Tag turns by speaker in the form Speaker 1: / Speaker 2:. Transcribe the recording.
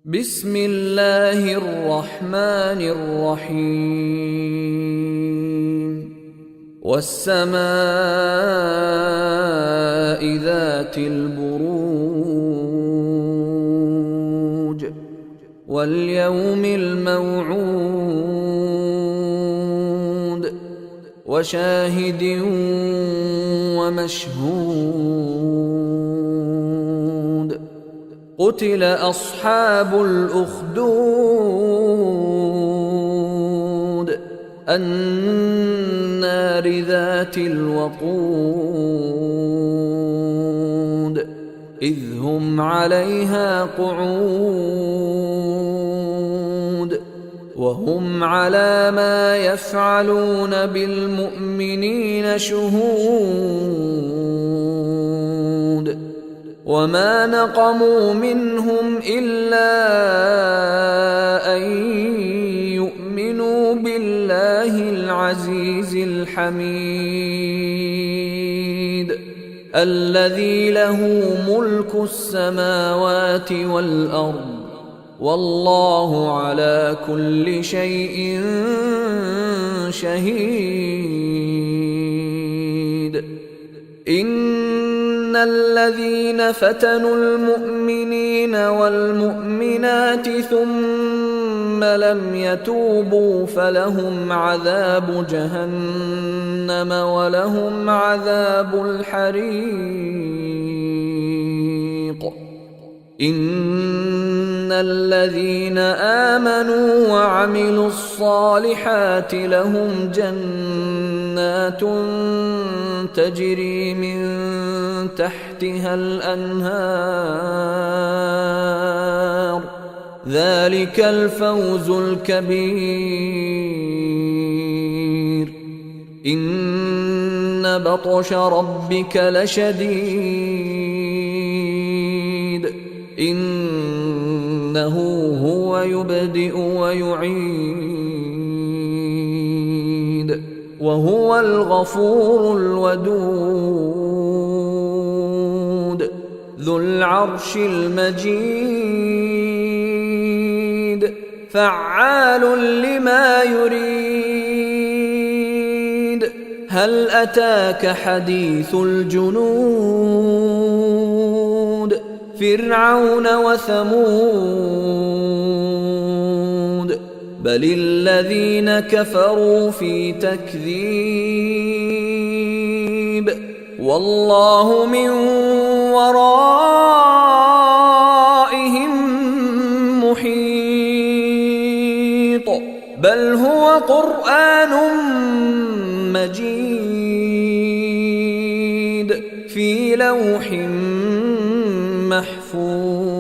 Speaker 1: بسم الله الرحمن الرحيم والسماء ذات البروج واليوم الموعود وشاهد ومشهود قتل أصحاب الأخدود النار ذات الوقود إذ هم عليها قعود وهم على ما يفعلون بالمؤمنين شهود وما نقموا منهم إلا أن يؤمنوا بالله العزيز الحميد الذي له ملك السماوات والأرض والله على كل شيء شهيد. إن الذين فتنوا المؤمنين والمؤمنات ثم لم يتوبوا فلهم عذاب جهنم ولهم عذاب الحريق. إن الذين آمنوا وعملوا الصالحات لهم جنات تجري من تحتها الأنهار ذلك الفوز الكبير. إن بطش ربك لشديد إنه هو يبدئ ويعيد وهو الغفور الودود ذو العرش المجيد فعال لما يريد. هل أتاك حديث الجنود فرعون وثمود بل الذين كفروا في تكذيب والله من ورائهم محيط بل هو قرآن مجيد في لوح محفوظ.